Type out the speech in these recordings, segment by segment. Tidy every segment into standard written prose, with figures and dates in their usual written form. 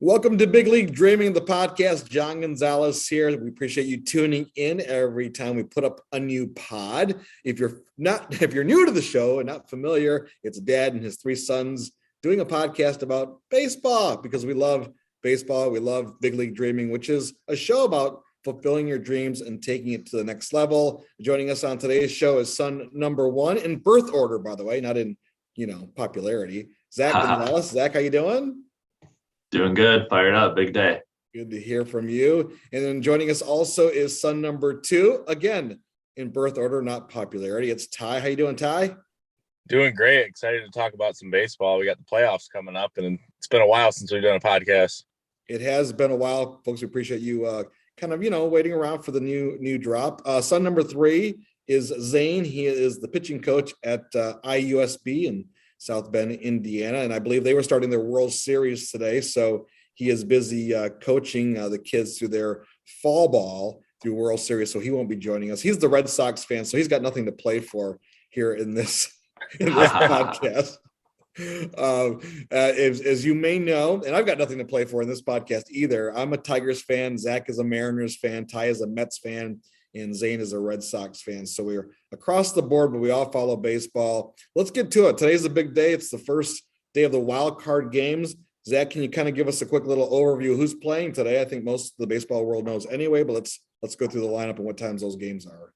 Welcome to Big League Dreaming, the podcast. John Gonzalez here. We appreciate you tuning in every time we put up a new pod. If you're new to the show and not familiar, it's Dad and his three sons doing a podcast about baseball because we love baseball. We love Big League Dreaming, which is a show about fulfilling your dreams and taking it to the next level. Joining us on today's show is son number one in birth order, by the way, not in popularity. Zach Gonzalez. Zach, how you doing? Doing good. Fired up. Big day. Good to hear from you. And then joining us also is son number two, again, in birth order, not popularity. It's Ty. How you doing, Ty? Doing great. Excited to talk about some baseball. We got the playoffs coming up, and it's been a while since we've done a podcast. It has been a while, folks. We appreciate you waiting around for the new drop. Son number three is Zane. He is the pitching coach at IUSB in South Bend, Indiana, and I believe they were starting their World Series today. So he is busy coaching the kids through their fall ball through World Series. So he won't be joining us. He's the Red Sox fan, so he's got nothing to play for here in this podcast. As you may know, and I've got nothing to play for in this podcast either. I'm a Tigers fan. Zach is a Mariners fan. Ty is a Mets fan. And Zane is a Red Sox fan. So we're across the board, but we all follow baseball. Let's get to it. Today's a big day. It's the first day of the wild card games. Zach, can you kind of give us a quick little overview of who's playing today? I think most of the baseball world knows anyway, but let's go through the lineup and what times those games are.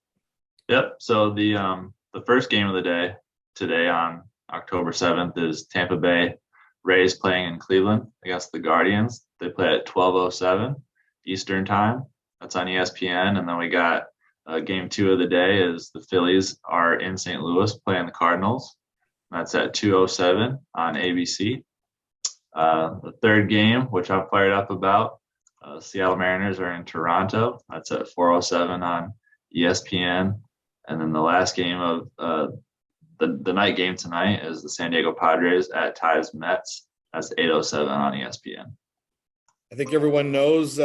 Yep. So the first game of the day today on October 7th is Tampa Bay Rays playing in Cleveland against the Guardians. They play at 12:07 Eastern time. That's on ESPN. And then we got game two of the day is the Phillies are in St. Louis playing the Cardinals. That's at 2:07 on ABC. The third game, which I'm fired up about, Seattle Mariners are in Toronto. That's at 4:07 on ESPN. And then the last game of the night game tonight is the San Diego Padres at Ty's Mets. That's 8:07 on ESPN. I think everyone knows,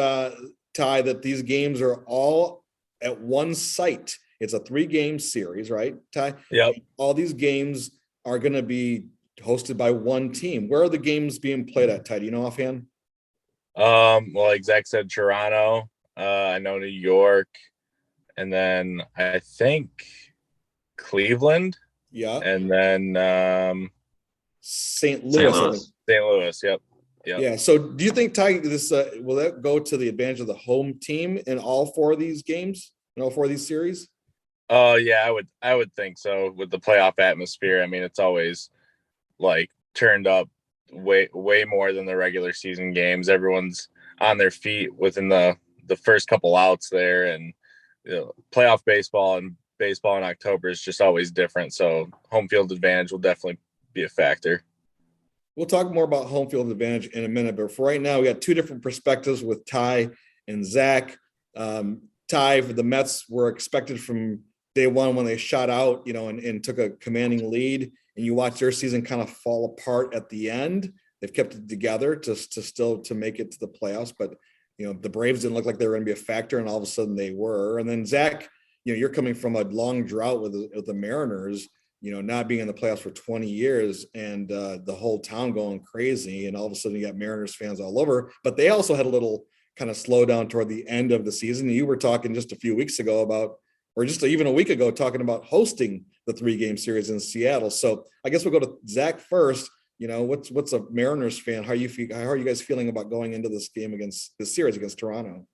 Ty, that these games are all at one site. It's a 3-game series, right, Ty? Yep. All these games are going to be hosted by one team. Where are the games being played at, Ty? Do you know offhand? Well, like Zach said, Toronto. I know New York, and then I think Cleveland. Yeah. And then St. Louis. St. Louis. Yep. Yeah. So do you think, Ty, this will that go to the advantage of the home team in all four of these games, in all four of these series? Oh yeah, I would think so. With the playoff atmosphere, I mean, it's always like turned up way more than the regular season games. Everyone's on their feet within the first couple outs there, and playoff baseball and baseball in October is just always different. So home field advantage will definitely be a factor. We'll talk more about home field advantage in a minute, but for right now, we got two different perspectives with Ty and Zach. Ty, for the Mets, were expected from day one when they shot out, and took a commanding lead, and you watch their season kind of fall apart at the end. They've kept it together to still make it to the playoffs, but the Braves didn't look like they were going to be a factor, and all of a sudden they were. And then Zach, you're coming from a long drought with the Mariners, not being in the playoffs for 20 years and the whole town going crazy. And all of a sudden you got Mariners fans all over, but they also had a little kind of slow down toward the end of the season. You were talking just a few weeks ago about, or just even a week ago, talking about hosting the 3-game series in Seattle. So I guess we'll go to Zach first. What's a Mariners fan? How are you guys feeling about going into this series against Toronto?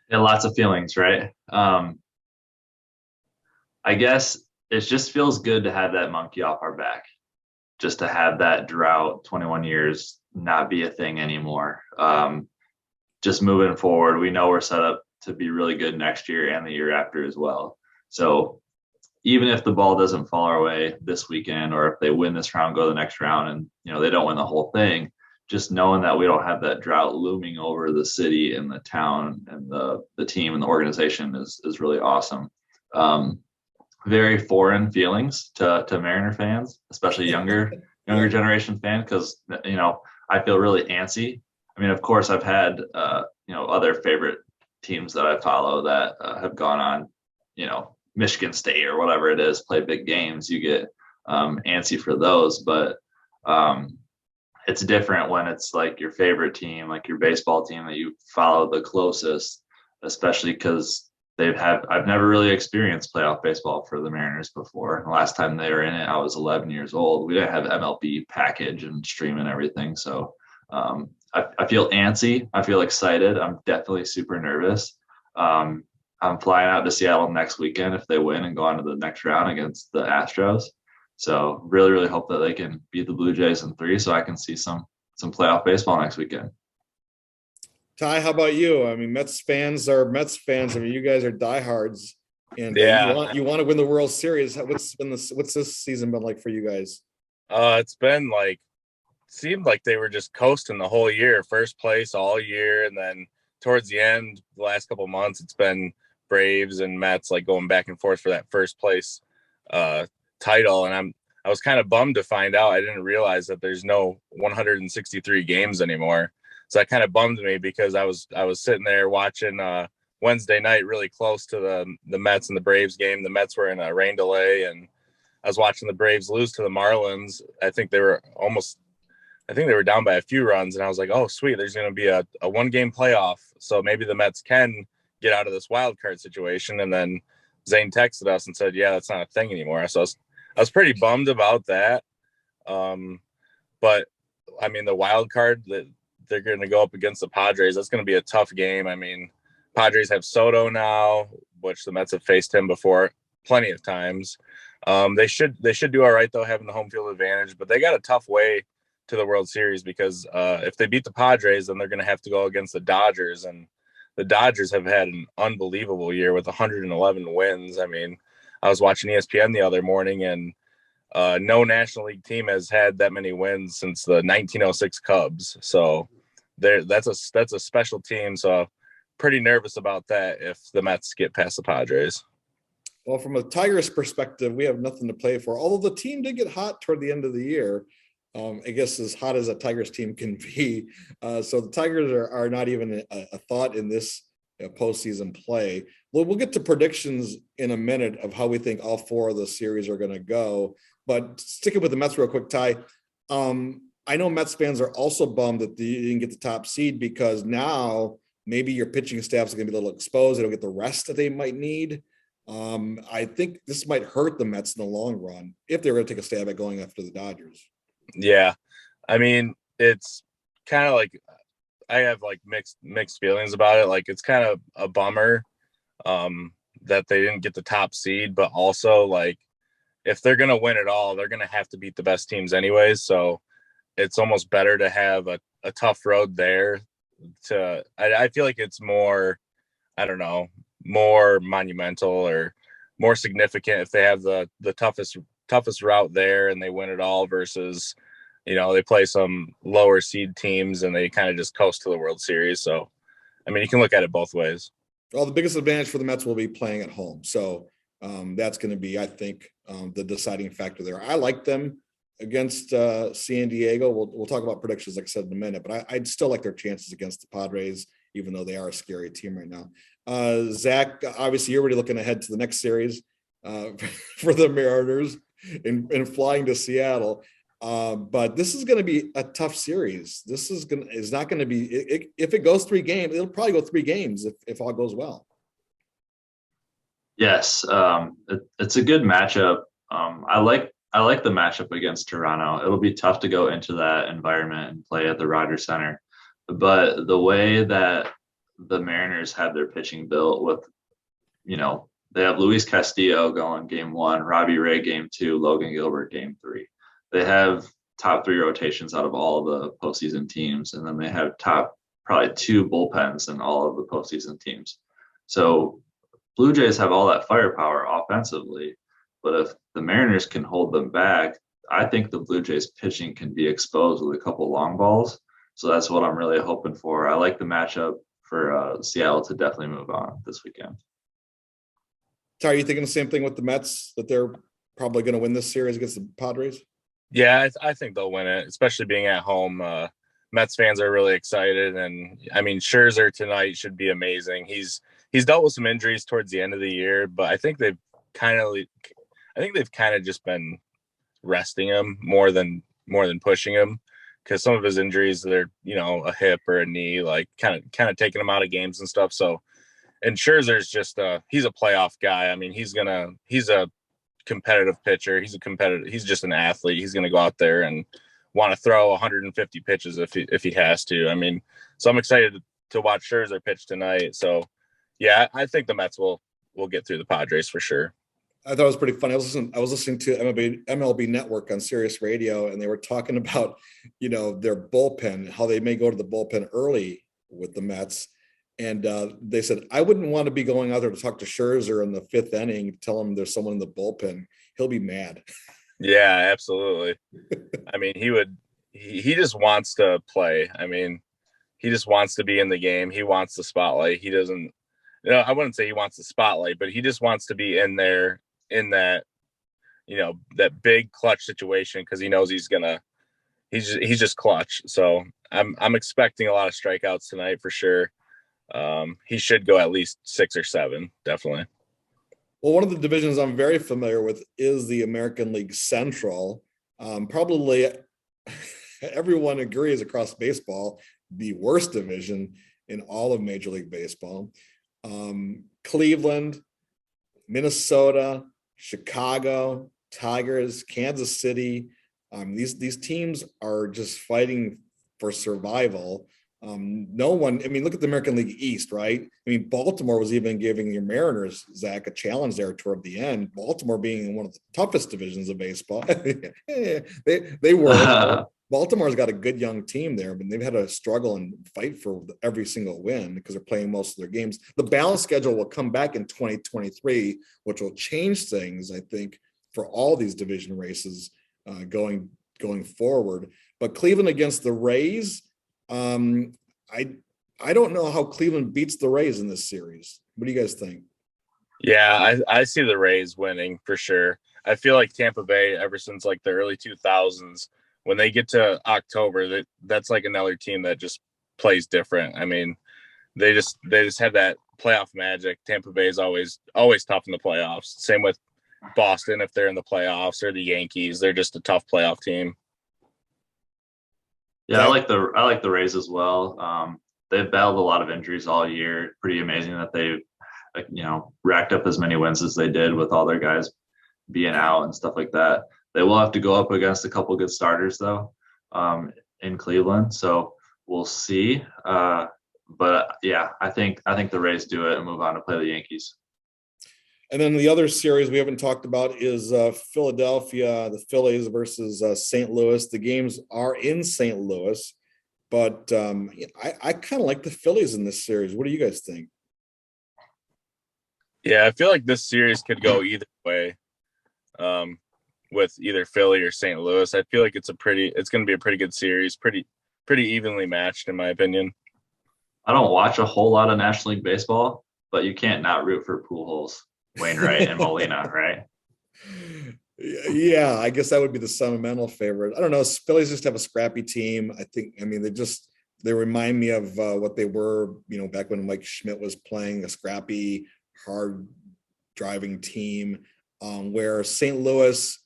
Yeah, lots of feelings, right? I guess it just feels good to have that monkey off our back, just to have that drought, 21 years, not be a thing anymore. Just moving forward, we know we're set up to be really good next year and the year after as well. So even if the ball doesn't fall our way this weekend, or if they win this round, go to the next round, and they don't win the whole thing, just knowing that we don't have that drought looming over the city and the town and the team and the organization is really awesome. Very foreign feelings to Mariner fans, especially younger generation fan, because I feel really antsy. I mean, of course, I've had other favorite teams that I follow that have gone on, Michigan State or whatever it is, play big games. You get antsy for those, but it's different when it's like your favorite team, like your baseball team that you follow the closest, especially because I've never really experienced playoff baseball for the Mariners before. The last time they were in it, I was 11 years old. We didn't have MLB package and stream and everything. So I feel antsy. I feel excited. I'm definitely super nervous. I'm flying out to Seattle next weekend if they win and go on to the next round against the Astros. So really, really hope that they can beat the Blue Jays in 3 so I can see some playoff baseball next weekend. Ty, how about you? I mean, Mets fans are Mets fans. I mean, you guys are diehards, and Yeah. you want to win the World Series. What's this season been like for you guys? It's been like, seemed like they were just coasting the whole year, first place all year, and then towards the end, the last couple of months, it's been Braves and Mets like going back and forth for that first place title. And I was kind of bummed to find out. I didn't realize that there's no 163 games anymore. So that kind of bummed me because I was sitting there watching Wednesday night really close to the Mets and the Braves game. The Mets were in a rain delay, and I was watching the Braves lose to the Marlins. I think they were down by a few runs, and I was like, oh, sweet, there's going to be a 1-game playoff. So maybe the Mets can get out of this wild card situation. And then Zane texted us and said, yeah, that's not a thing anymore. So I was pretty bummed about that. But I mean, the wild card that they're going to go up against the Padres, that's going to be a tough game. I mean, Padres have Soto now, which the Mets have faced him before plenty of times. They should do all right though, having the home field advantage, but they got a tough way to the World Series because if they beat the Padres, then they're going to have to go against the Dodgers, and the Dodgers have had an unbelievable year with 111 wins. I mean, I was watching ESPN the other morning, and no National League team has had that many wins since the 1906 Cubs. So that's a special team. So pretty nervous about that if the Mets get past the Padres. Well, from a Tigers perspective, we have nothing to play for. Although the team did get hot toward the end of the year, I guess as hot as a Tigers team can be. So the Tigers are not even a thought in this postseason play. We'll get to predictions in a minute of how we think all 4 of the series are going to go. But sticking with the Mets real quick, Ty, I know Mets fans are also bummed that you didn't get the top seed because now maybe your pitching staffs are going to be a little exposed. They don't get the rest that they might need. I think this might hurt the Mets in the long run if they're going to take a stab at going after the Dodgers. Yeah. I mean, it's kind of like I have like mixed feelings about it. Like it's kind of a bummer that they didn't get the top seed, but also like if they're going to win it all, they're going to have to beat the best teams anyways. So it's almost better to have a tough road there. I feel like it's more, I don't know, more monumental or more significant if they have the toughest route there and they win it all versus, they play some lower seed teams and they kind of just coast to the World Series. So, I mean, you can look at it both ways. Well, the biggest advantage for the Mets will be playing at home. So that's going to be, I think, the deciding factor there. I like them against San Diego. We'll talk about predictions, like I said, in a minute, but I'd still like their chances against the Padres, even though they are a scary team right now. Zach, obviously, you're already looking ahead to the next series for the Mariners and flying to Seattle. But this is going to be a tough series. This is not going to be if it goes 3 games, it'll probably go 3 games if all goes well. Yes, it's a good matchup. I like the matchup against Toronto. It'll be tough to go into that environment and play at the Rogers Center, but the way that the Mariners have their pitching built with, they have Luis Castillo going game 1, Robbie Ray game 2, Logan Gilbert game 3. They have top 3 rotations out of all of the postseason teams, and then they have top probably 2 bullpens in all of the postseason teams. So Blue Jays have all that firepower offensively, but if the Mariners can hold them back, I think the Blue Jays pitching can be exposed with a couple long balls. So that's what I'm really hoping for. I like the matchup for Seattle to definitely move on this weekend. Ty, are you thinking the same thing with the Mets, that they're probably going to win this series against the Padres? Yeah, I think they'll win it, especially being at home. Mets fans are really excited, and I mean, Scherzer tonight should be amazing. He's dealt with some injuries towards the end of the year, but I think they've kind of just been resting him more than pushing him, because some of his injuries, they're, a hip or a knee, like kind of taking him out of games and stuff. So, and Scherzer's just he's a playoff guy. I mean, he's a competitive pitcher. He's just an athlete. He's gonna go out there and want to throw 150 pitches if he has to. I mean, so I'm excited to watch Scherzer pitch tonight. So yeah, I think the Mets will get through the Padres for sure. I thought it was pretty funny. I was listening to MLB Network on Sirius Radio, and they were talking about, their bullpen, how they may go to the bullpen early with the Mets. And they said, I wouldn't want to be going out there to talk to Scherzer in the fifth inning, tell him there's someone in the bullpen. He'll be mad. Yeah, absolutely. I mean, he just wants to play. I mean, he just wants to be in the game. He wants the spotlight. He doesn't, I wouldn't say he wants the spotlight, but he just wants to be in there in that, that big clutch situation, because he knows he's just clutch. So I'm expecting a lot of strikeouts tonight for sure. He should go at least 6 or 7, definitely. Well, one of the divisions I'm very familiar with is the American League Central. Probably everyone agrees across baseball, the worst division in all of Major League Baseball. Cleveland, Minnesota, Chicago, Tigers, Kansas City. These teams are just fighting for survival. No one, look at the American League East, right? Baltimore was even giving your Mariners, Zach, a challenge there toward the end. Baltimore being one of the toughest divisions of baseball. they were. Baltimore's got a good young team there, but they've had to struggle and fight for every single win because they're playing most of their games. The balanced schedule will come back in 2023, which will change things, I think, for all these division races going forward. But Cleveland against the Rays, I don't know how Cleveland beats the Rays in this series. What do you guys think? Yeah, I see the Rays winning for sure. I feel like Tampa Bay, ever since like the early 2000s, when they get to October, that's like another team that just plays different. I mean, they just have that playoff magic. Tampa Bay is always tough in the playoffs. Same with Boston, if they're in the playoffs, or the Yankees. They're just a tough playoff team. Yeah, I like the Rays as well. They've battled a lot of injuries all year. Pretty amazing that they've racked up as many wins as they did with all their guys being out and stuff like that. They will have to go up against a couple good starters though, in Cleveland. So we'll see. But yeah, I think the Rays do it and move on to play the Yankees. And then the other series we haven't talked about is Philadelphia, the Phillies versus St. Louis. The games are in St. Louis, but I kind of like the Phillies in this series. What do you guys think? Yeah, I feel like this series could go either way, with either Philly or St. Louis. I feel like it's going to be a pretty good series, pretty evenly matched in my opinion. I don't watch a whole lot of National League Baseball, but you can't not root for Pujols, Wainwright, and Molina, right? Yeah, I guess that would be the sentimental favorite. I don't know. Phillies just have a scrappy team. They remind me of what they were, back when Mike Schmidt was playing, a scrappy, hard driving team, where St. Louis,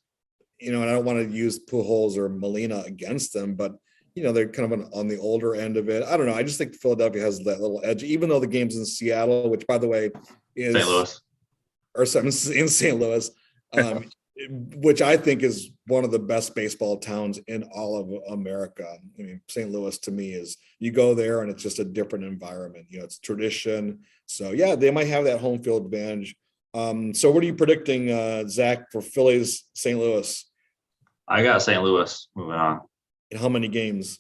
and I don't want to use Pujols or Molina against them, but they're kind of on the older end of it. I don't know. I just think Philadelphia has that little edge, even though the game's in Seattle, which, by the way, is St. Louis, or something in St. Louis, which I think is one of the best baseball towns in all of America. St. Louis to me is, you go there and it's just a different environment. It's tradition. So yeah, they might have that home field advantage. So what are you predicting, Zach, for Phillies, St. Louis? I got St. Louis moving on. In how many games?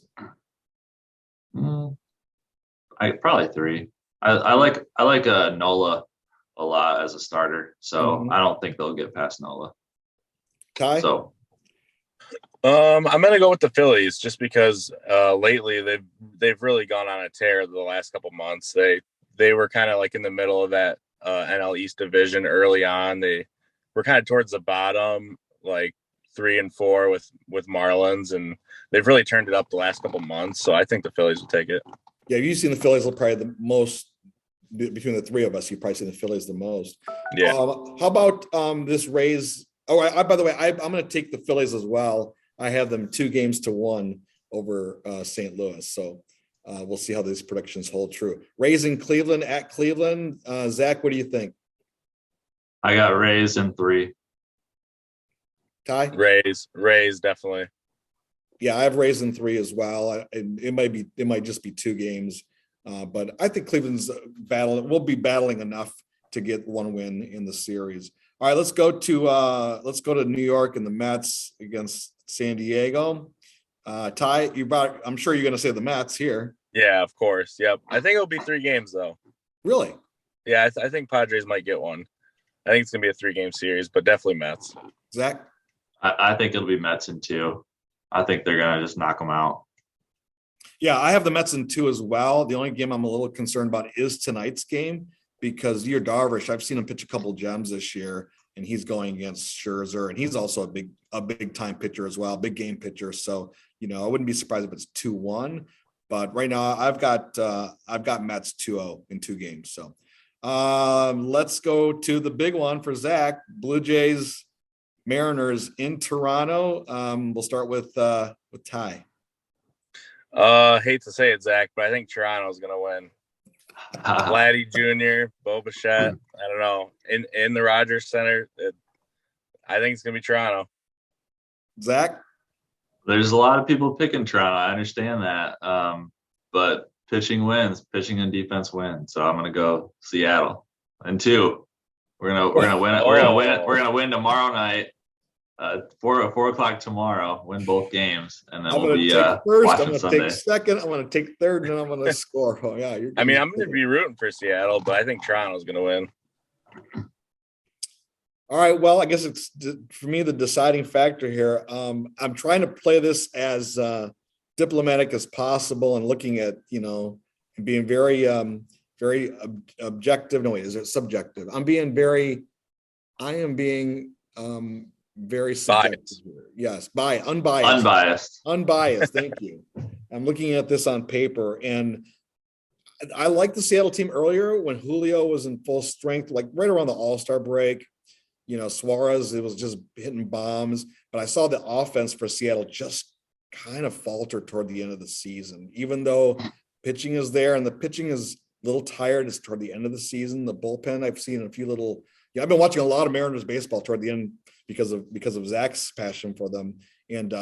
I probably 3. I like Nola a lot as a starter, so I don't think they'll get past Nola. Ty? So I'm gonna go with the Phillies just because lately they've really gone on a tear the last couple months. They were kind of like in the middle of that NL East division early on. They were kind of towards the bottom, like 3 and 4 with Marlins, and they've really turned it up the last couple months. So I think the Phillies will take it. Yeah, you've seen the Phillies will probably the most between the three of us. You've probably seen the Phillies the most. Yeah. How about this Rays? Oh, by the way, I'm going to take the Phillies as well. I have them 2-1. over St. Louis. So we'll see how these predictions hold true. Rays in Cleveland at Cleveland. Zach, what do you think? I got Rays in 3. Ty? Rays, definitely. Yeah, I have Rays in 3 as well. It might just be 2 games, but I think Cleveland's will be battling enough to get 1 win in the series. All right, let's go to New York and the Mets against San Diego. Ty, I'm sure you're going to say the Mets here. Yeah, of course. Yep. I think it'll be 3 games though. Really? Yeah, I think Padres might get 1. I think it's gonna be a 3-game series, but definitely Mets. Zach? I think it'll be Mets in 2. I think they're gonna just knock them out. Yeah, I have the Mets in 2 as well. The only game I'm a little concerned about is tonight's game because Yu Darvish, I've seen him pitch a couple gems this year, and he's going against Scherzer, and he's also a big time pitcher as well, big game pitcher. So I wouldn't be surprised if it's 2-1. But right now, I've got Mets 2-0 in 2 games. So let's go to the big one for Zach. Blue Jays, Mariners in Toronto. We'll start with Ty. Hate to say it, Zach, but I think Toronto's gonna win. Vladdy Jr., Bo Bichette. I don't know. In the Rogers Center, I think it's gonna be Toronto. Zach? There's a lot of people picking Toronto. I understand that. But pitching wins. Pitching and defense win. So I'm gonna go Seattle. And 2. We're gonna win it. We're gonna win tomorrow night. 4 o'clock tomorrow. Win both games, and then we'll be first. watching I'm gonna Sunday. take second. I'm gonna take third, and then I'm gonna score. Oh yeah, I'm gonna be rooting for Seattle, but I think Toronto's gonna win. All right. Well, I guess it's for me the deciding factor here. I'm trying to play this as diplomatic as possible and looking at being very objective. No, wait, is it subjective? I am being very subjective here. Yes, unbiased. Thank you. I'm looking at this on paper, and I liked the Seattle team earlier when Julio was in full strength, like right around the All-Star break. Suarez, it was just hitting bombs, but I saw the offense for Seattle just kind of falter toward the end of the season, even though pitching is there and the pitching is a little tired. It's toward the end of the season. The bullpen, I've seen a few little, I've been watching a lot of Mariners baseball toward the end because of Zach's passion for them. And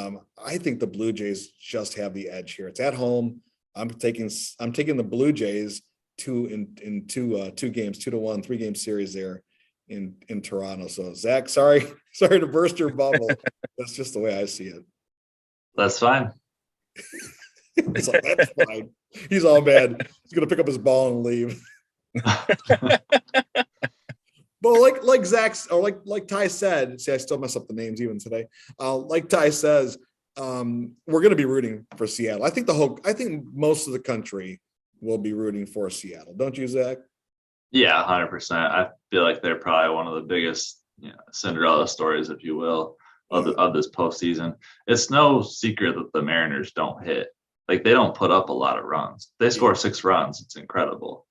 I think the Blue Jays just have the edge here. It's at home. I'm taking the Blue Jays in two games, 2-1, 3-game series there in Toronto. So Zach, sorry to burst your bubble. That's just the way I see it. That's fine. It's like, that's fine. He's all mad. He's gonna pick up his ball and leave. But like Zach's or like Ty said, see, I still mess up the names even today. Like Ty says, we're gonna be rooting for Seattle. I think most of the country will be rooting for Seattle. Don't you, Zach? Yeah, 100%. I feel like they're probably one of the biggest Cinderella stories, if you will, of this postseason. It's no secret that the Mariners don't hit. Like, they don't put up a lot of runs. They score 6 runs. It's incredible.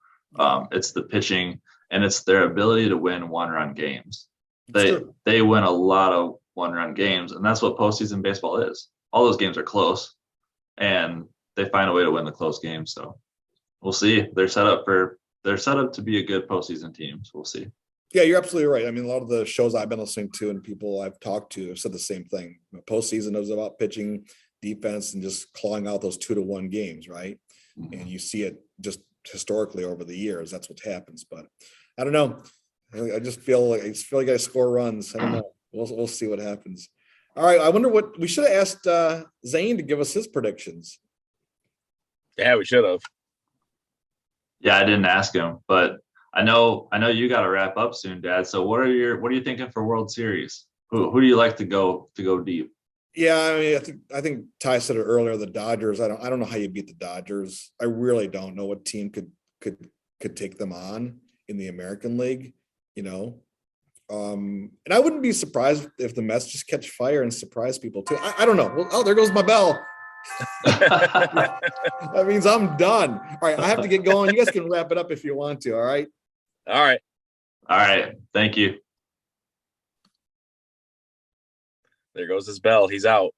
It's the pitching, and it's their ability to win 1-run games. They win a lot of 1-run games, and that's what postseason baseball is. All those games are close, and they find a way to win the close games. So we'll see. They're set up to be a good postseason team. So we'll see. Yeah, you're absolutely right. I mean, a lot of the shows I've been listening to and people I've talked to have said the same thing. Postseason is about pitching, defense, and just clawing out those 2-1 games, right? Mm-hmm. And you see it just historically over the years. That's what happens. But I don't know. I just feel like I score runs. I don't know. We'll see what happens. All right. I wonder what we should have asked Zane to give us his predictions. Yeah, we should have. Yeah, I didn't ask him, but I know you got to wrap up soon, Dad. So what are you thinking for World Series? Who do you like to go deep? Yeah, I mean, I think Ty said it earlier. The Dodgers. I don't know how you beat the Dodgers. I really don't know what team could take them on in the American League. And I wouldn't be surprised if the Mets just catch fire and surprise people too. I don't know. Well, there goes my bell. That means I'm done. All right, I have to get going. You guys can wrap it up if you want to. All right. All right. Thank you. There goes his bell. He's out.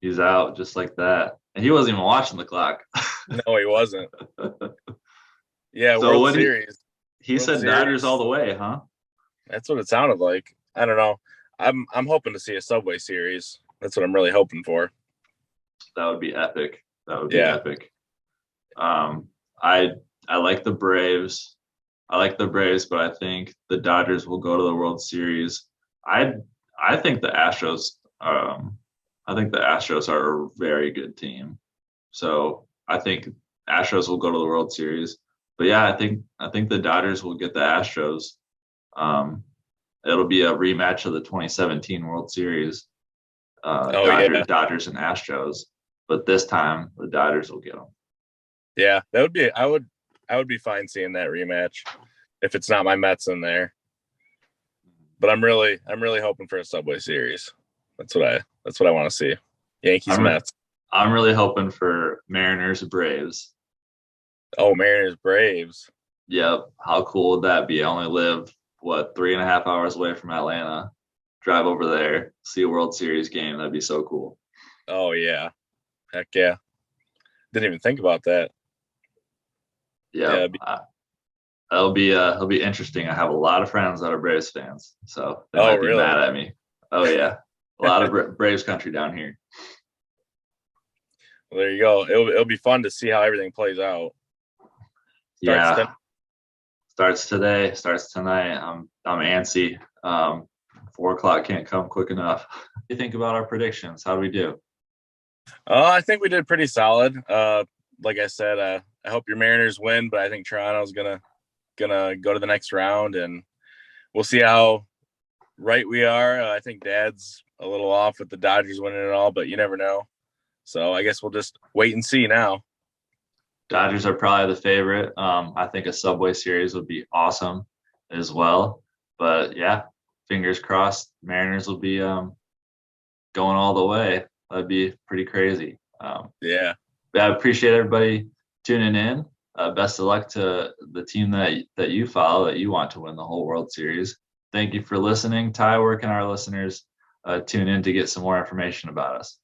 He's out just like that. and he wasn't even watching the clock. No, he wasn't. Yeah, So World Series. He World said Series. Dodgers all the way, huh? That's what it sounded like. I don't know. I'm hoping to see a Subway Series. That's what I'm really hoping for. That would be epic. That would be Yeah. epic. I like the Braves. I like the Braves, but I think the Dodgers will go to the World Series. I think the Astros. I think the Astros are a very good team. So I think Astros will go to the World Series. But yeah, I think the Dodgers will get the Astros. It'll be a rematch of the 2017 World Series. Dodgers and Astros. But this time the Dodgers will get them. Yeah, that would be. I would be fine seeing that rematch if it's not my Mets in there. But I'm really hoping for a Subway Series. That's what I want to see. Yankees, Mets. I'm really hoping for Mariners, Braves. Oh, Mariners, Braves. Yep. How cool would that be? I only live 3.5 hours away from Atlanta. Drive over there, see a World Series game. That'd be so cool. Oh yeah, heck yeah. Didn't even think about that. Yeah. It'll be interesting. I have a lot of friends that are Braves fans, so they might be mad at me. Oh yeah, a lot of Braves country down here. Well, there you go. It'll be fun to see how everything plays out. Starts today. Starts tonight. I'm antsy. 4:00 can't come quick enough. What do you think about our predictions? How do we do? I think we did pretty solid. Like I said, I hope your Mariners win, but I think Toronto's gonna go to the next round, and we'll see how right we are. I think Dad's a little off with the Dodgers winning it all, but you never know. So I guess we'll just wait and see now. Dodgers are probably the favorite. I think a Subway Series would be awesome as well. But yeah, fingers crossed, Mariners will be going all the way. That'd be pretty crazy. Yeah. I appreciate everybody tuning in. Best of luck to the team that you follow, that you want to win the whole World Series. Thank you for listening. Ty, where can our listeners tune in to get some more information about us?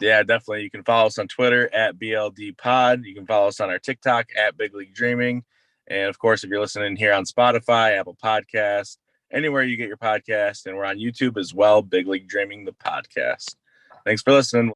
Yeah, definitely. You can follow us on Twitter at BLD Pod. You can follow us on our TikTok at Big League Dreaming. And of course, if you're listening here on Spotify, Apple Podcasts, anywhere you get your podcast, and we're on YouTube as well, Big League Dreaming, the podcast. Thanks for listening.